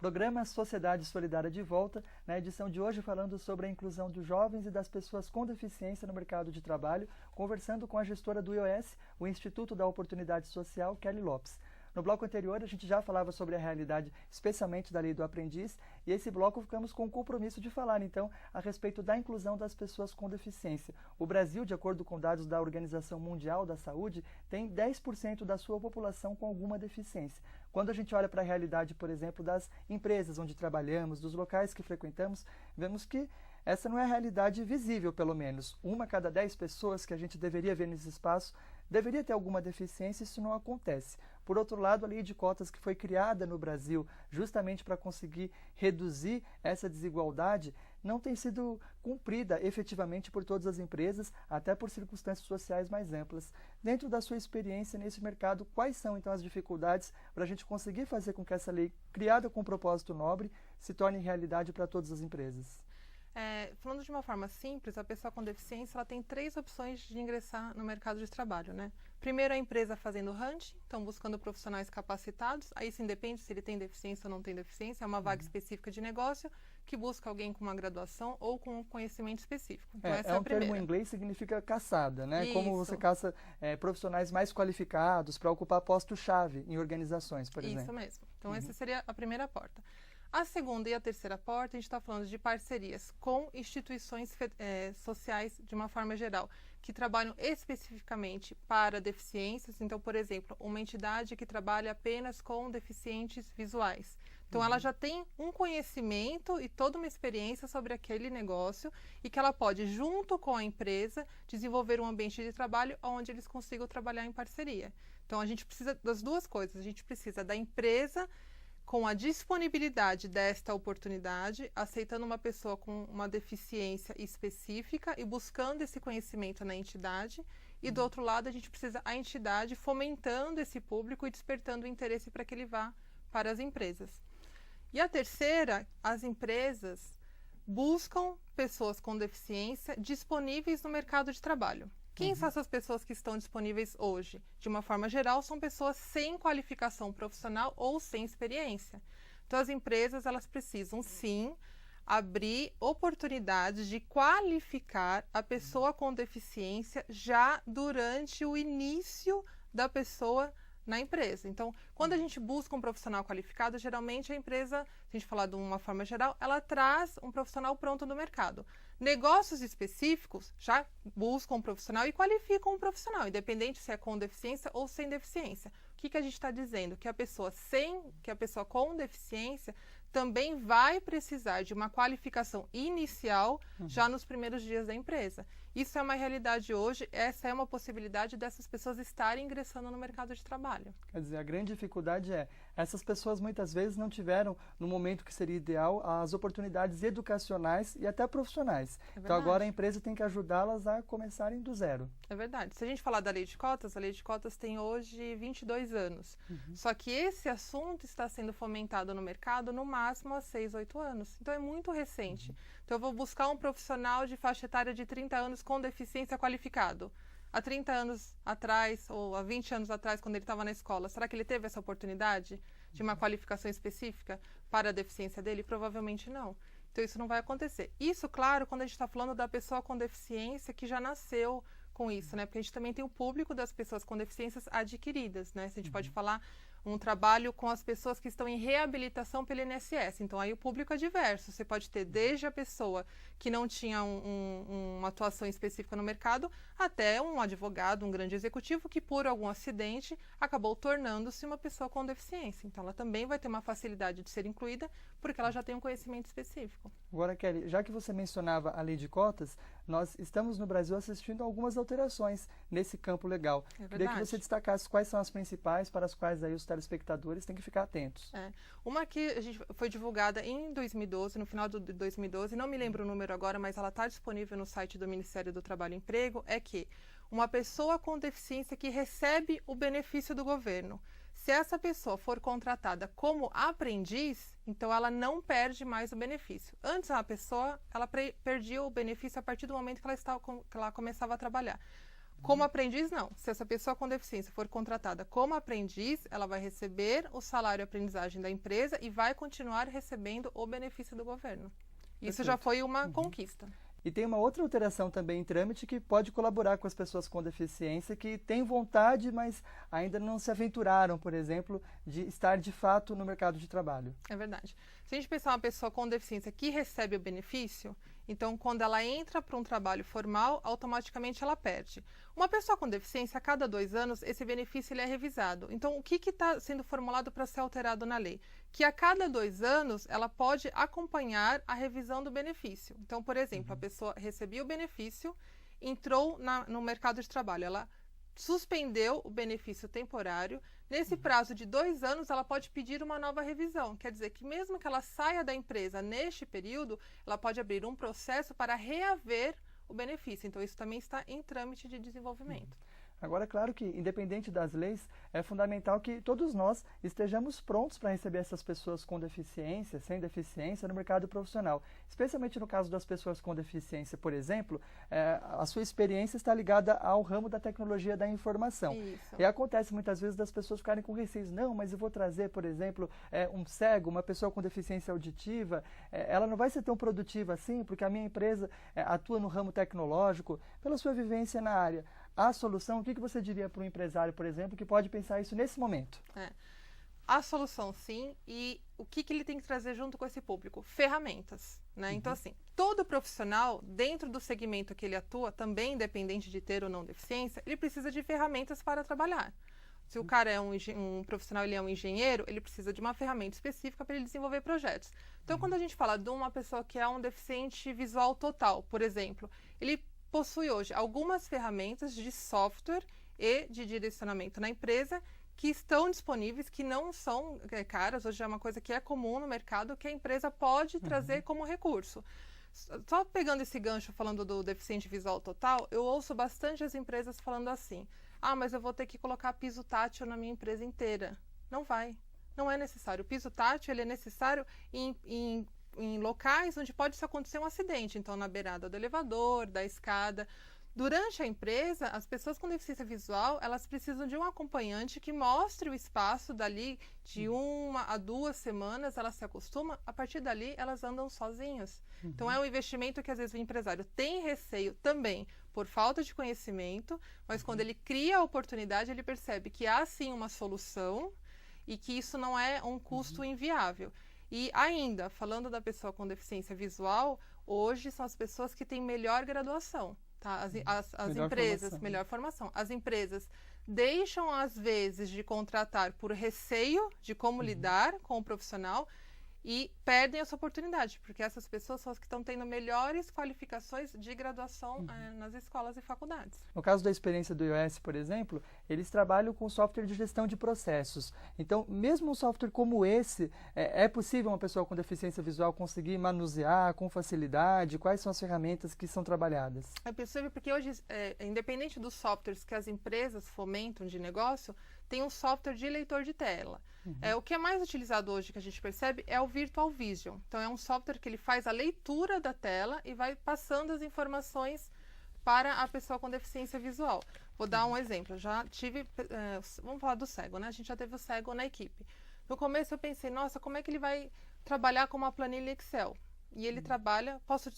Programa Sociedade Solidária de Volta, na edição de hoje falando sobre a inclusão dos jovens e das pessoas com deficiência no mercado de trabalho, conversando com a gestora do IOS, o Instituto da Oportunidade Social, Kelly Lopes. No bloco anterior, a gente já falava sobre a realidade, especialmente da Lei do Aprendiz, e esse bloco ficamos com o compromisso de falar, então, a respeito da inclusão das pessoas com deficiência. O Brasil, de acordo com dados da Organização Mundial da Saúde, tem 10% da sua população com alguma deficiência. Quando a gente olha para a realidade, por exemplo, das empresas onde trabalhamos, dos locais que frequentamos, vemos que essa não é a realidade visível, pelo menos. 1 a cada 10 pessoas que a gente deveria ver nesse espaço deveria ter alguma deficiência, e isso não acontece. Por outro lado, a lei de cotas que foi criada no Brasil justamente para conseguir reduzir essa desigualdade não tem sido cumprida efetivamente por todas as empresas, até por circunstâncias sociais mais amplas. Dentro da sua experiência nesse mercado, quais são então as dificuldades para a gente conseguir fazer com que essa lei, criada com um propósito nobre, se torne realidade para todas as empresas? Falando de uma forma simples, a pessoa com deficiência ela tem 3 opções de ingressar no mercado de trabalho, né? Primeiro, a empresa fazendo hunting, então buscando profissionais capacitados, aí isso independe se ele tem deficiência ou não tem deficiência, é uma vaga específica de negócio que busca alguém com uma graduação ou com um conhecimento específico. Então, essa é a primeira. Termo em inglês, significa caçada, né? Isso. Como você caça profissionais mais qualificados para ocupar postos-chave em organizações, por exemplo. Isso mesmo. Então, essa seria a primeira porta. A segunda e a terceira porta, a gente está falando de parcerias com instituições sociais de uma forma geral, que trabalham especificamente para deficiências. Então, por exemplo, uma entidade que trabalha apenas com deficientes visuais. Então, ela já tem um conhecimento e toda uma experiência sobre aquele negócio e que ela pode, junto com a empresa, desenvolver um ambiente de trabalho onde eles consigam trabalhar em parceria. Então, a gente precisa das duas coisas. A gente precisa da empresa com a disponibilidade desta oportunidade, aceitando uma pessoa com uma deficiência específica e buscando esse conhecimento na entidade. E do outro lado, a gente precisa a entidade fomentando esse público e despertando o interesse para que ele vá para as empresas. E a terceira, as empresas buscam pessoas com deficiência disponíveis no mercado de trabalho. Quem são essas pessoas que estão disponíveis hoje? De uma forma geral, são pessoas sem qualificação profissional ou sem experiência. Então, as empresas elas precisam, sim, abrir oportunidades de qualificar a pessoa com deficiência já durante o início da pessoa na empresa. Então, quando a gente busca um profissional qualificado, geralmente a empresa, se a gente falar de uma forma geral, ela traz um profissional pronto no mercado. Negócios específicos já buscam um profissional e qualificam um profissional, independente se é com deficiência ou sem deficiência. O que a gente está dizendo? Que a pessoa com deficiência também vai precisar de uma qualificação inicial já nos primeiros dias da empresa. Isso é uma realidade hoje, essa é uma possibilidade dessas pessoas estarem ingressando no mercado de trabalho. Quer dizer, a grande dificuldade é, essas pessoas muitas vezes não tiveram, no momento que seria ideal, as oportunidades educacionais e até profissionais. Então agora a empresa tem que ajudá-las a começarem do zero. É verdade. Se a gente falar da lei de cotas, a lei de cotas tem hoje 22 anos. Só que esse assunto está sendo fomentado no mercado no máximo há 6, 8 anos. Então é muito recente. Então eu vou buscar um profissional de faixa etária de 30 anos com deficiência qualificado. Há 30 anos atrás, ou há 20 anos atrás, quando ele estava na escola, será que ele teve essa oportunidade de uma qualificação específica para a deficiência dele? Provavelmente não. Então isso não vai acontecer. Isso, claro, quando a gente está falando da pessoa com deficiência que já nasceu com isso, né? Porque a gente também tem o público das pessoas com deficiências adquiridas, né? Se a gente pode falar um trabalho com as pessoas que estão em reabilitação pelo INSS. Então, aí o público é diverso. Você pode ter desde a pessoa que não tinha uma atuação específica no mercado, até um advogado, um grande executivo, que por algum acidente acabou tornando-se uma pessoa com deficiência. Então, ela também vai ter uma facilidade de ser incluída, porque ela já tem um conhecimento específico. Agora, Kelly, já que você mencionava a lei de cotas, nós estamos no Brasil assistindo a algumas alterações nesse campo legal. Queria que você destacasse quais são as principais para as quais aí os telespectadores têm que ficar atentos. Uma que foi divulgada em 2012, no final de 2012, não me lembro o número agora, mas ela está disponível no site do Ministério do Trabalho e Emprego, é que uma pessoa com deficiência que recebe o benefício do governo, se essa pessoa for contratada como aprendiz, então ela não perde mais o benefício. Antes, a pessoa ela perdia o benefício a partir do momento que ela começava a trabalhar. Como aprendiz, não. Se essa pessoa com deficiência for contratada como aprendiz, ela vai receber o salário e aprendizagem da empresa e vai continuar recebendo o benefício do governo. Isso Perfeito. já foi uma conquista. E tem uma outra alteração também em trâmite que pode colaborar com as pessoas com deficiência que têm vontade, mas ainda não se aventuraram, por exemplo, de estar de fato no mercado de trabalho. É verdade. Se a gente pensar uma pessoa com deficiência que recebe o benefício, então quando ela entra para um trabalho formal, automaticamente ela perde. Uma pessoa com deficiência, a cada 2 anos, esse benefício ele é revisado. Então, o que está sendo formulado para ser alterado na lei? Que a cada 2 anos, ela pode acompanhar a revisão do benefício. Então, por exemplo, a pessoa recebia o benefício, entrou no mercado de trabalho, ela suspendeu o benefício temporário. Nesse prazo de 2 anos, ela pode pedir uma nova revisão. Quer dizer que mesmo que ela saia da empresa neste período, ela pode abrir um processo para reaver o benefício. Então, isso também está em trâmite de desenvolvimento. Agora, é claro que, independente das leis, é fundamental que todos nós estejamos prontos para receber essas pessoas com deficiência, sem deficiência, no mercado profissional. Especialmente no caso das pessoas com deficiência, por exemplo, a sua experiência está ligada ao ramo da tecnologia da informação. Isso. E acontece muitas vezes das pessoas ficarem com receios. Não, mas eu vou trazer, por exemplo, um cego, uma pessoa com deficiência auditiva, ela não vai ser tão produtiva assim, porque a minha empresa atua no ramo tecnológico, pela sua vivência na área. A solução, o que você diria para um empresário, por exemplo, que pode pensar isso nesse momento? A solução, sim, e o que ele tem que trazer junto com esse público? Ferramentas, né? Então, assim, todo profissional, dentro do segmento que ele atua, também independente de ter ou não deficiência, ele precisa de ferramentas para trabalhar. Se o cara é um profissional, ele é um engenheiro, ele precisa de uma ferramenta específica para ele desenvolver projetos. Então, quando a gente fala de uma pessoa que é um deficiente visual total, por exemplo, ele possui hoje algumas ferramentas de software e de direcionamento na empresa que estão disponíveis, que não são caras, hoje é uma coisa que é comum no mercado, que a empresa pode trazer como recurso. Só pegando esse gancho, falando do deficiente visual total, eu ouço bastante as empresas falando assim, mas eu vou ter que colocar piso tátil na minha empresa inteira. Não vai, não é necessário. O piso tátil ele é necessário em locais onde pode acontecer um acidente, então na beirada do elevador, da escada. Durante a empresa, as pessoas com deficiência visual, elas precisam de um acompanhante que mostre o espaço dali de 1 a 2 semanas, elas se acostumam, a partir dali elas andam sozinhas. Então é um investimento que às vezes o empresário tem receio também por falta de conhecimento, mas quando ele cria a oportunidade, ele percebe que há sim uma solução e que isso não é um custo inviável. E ainda, falando da pessoa com deficiência visual, hoje são as pessoas que têm melhor graduação. Tá? As empresas, melhor formação. As empresas deixam, às vezes, de contratar por receio de como lidar com o profissional e perdem essa oportunidade, porque essas pessoas são as que estão tendo melhores qualificações de graduação nas escolas e faculdades. No caso da experiência do iOS, por exemplo, eles trabalham com software de gestão de processos. Então, mesmo um software como esse, é possível uma pessoa com deficiência visual conseguir manusear com facilidade? Quais são as ferramentas que são trabalhadas? É possível porque hoje, independente dos softwares que as empresas fomentam de negócio, tem um software de leitor de tela. O que é mais utilizado hoje, que a gente percebe, é o Virtual Vision. Então, é um software que ele faz a leitura da tela e vai passando as informações para a pessoa com deficiência visual. Vou dar um exemplo. Já tive... vamos falar do cego, né? A gente já teve o cego na equipe. No começo, eu pensei, nossa, como é que ele vai trabalhar com uma planilha Excel? E ele trabalha, posso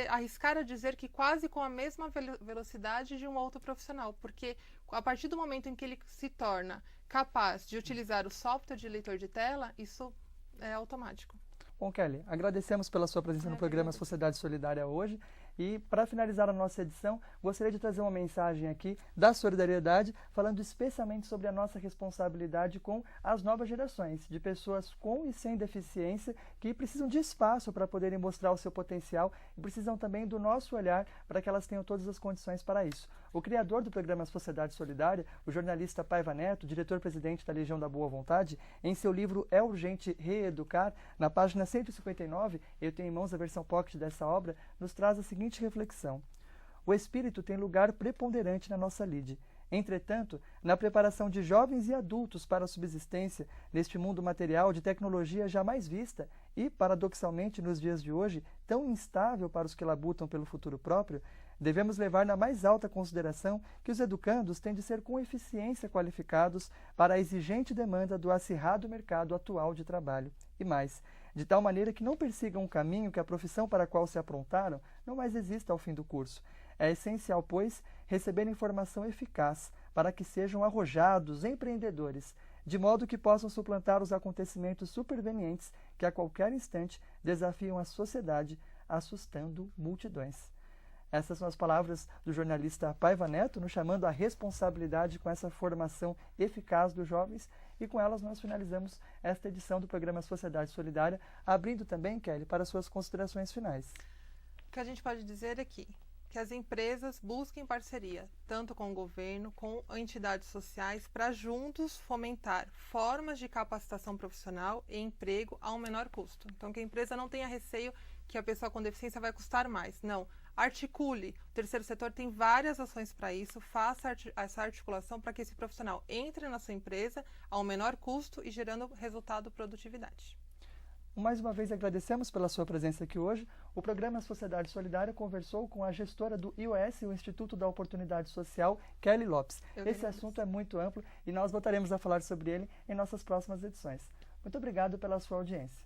arriscar a dizer que quase com a mesma velocidade de um outro profissional, porque a partir do momento em que ele se torna capaz de utilizar o software de leitor de tela, isso é automático. Bom, Kelly, agradecemos pela sua presença no programa Sociedade Solidária hoje. E, para finalizar a nossa edição, gostaria de trazer uma mensagem aqui da solidariedade, falando especialmente sobre a nossa responsabilidade com as novas gerações, de pessoas com e sem deficiência, que precisam de espaço para poderem mostrar o seu potencial e precisam também do nosso olhar para que elas tenham todas as condições para isso. O criador do programa Sociedade Solidária, o jornalista Paiva Neto, diretor-presidente da Legião da Boa Vontade, em seu livro É Urgente Reeducar, na página 159, eu tenho em mãos a versão pocket dessa obra, nos traz a seguinte reflexão. O espírito tem lugar preponderante na nossa lide. Entretanto, na preparação de jovens e adultos para a subsistência neste mundo material de tecnologia jamais vista e, paradoxalmente, nos dias de hoje, tão instável para os que labutam pelo futuro próprio, devemos levar na mais alta consideração que os educandos têm de ser com eficiência qualificados para a exigente demanda do acirrado mercado atual de trabalho. E mais, de tal maneira que não persigam um caminho que a profissão para a qual se aprontaram não mais exista ao fim do curso. É essencial, pois, receber informação eficaz para que sejam arrojados empreendedores, de modo que possam suplantar os acontecimentos supervenientes que a qualquer instante desafiam a sociedade, assustando multidões. Essas são as palavras do jornalista Paiva Neto, nos chamando à responsabilidade com essa formação eficaz dos jovens, e com elas nós finalizamos esta edição do programa Sociedade Solidária, abrindo também, Kelly, para suas considerações finais. O que a gente pode dizer aqui? Que as empresas busquem parceria, tanto com o governo, com entidades sociais, para juntos fomentar formas de capacitação profissional e emprego a um menor custo. Então, que a empresa não tenha receio que a pessoa com deficiência vai custar mais. Não, articule. O terceiro setor tem várias ações para isso, faça essa articulação para que esse profissional entre na sua empresa a um menor custo e gerando resultado produtividade. Mais uma vez agradecemos pela sua presença aqui hoje. O programa Sociedade Solidária conversou com a gestora do IOS, o Instituto da Oportunidade Social, Kelly Lopes. Esse assunto é muito amplo e nós voltaremos a falar sobre ele em nossas próximas edições. Muito obrigado pela sua audiência.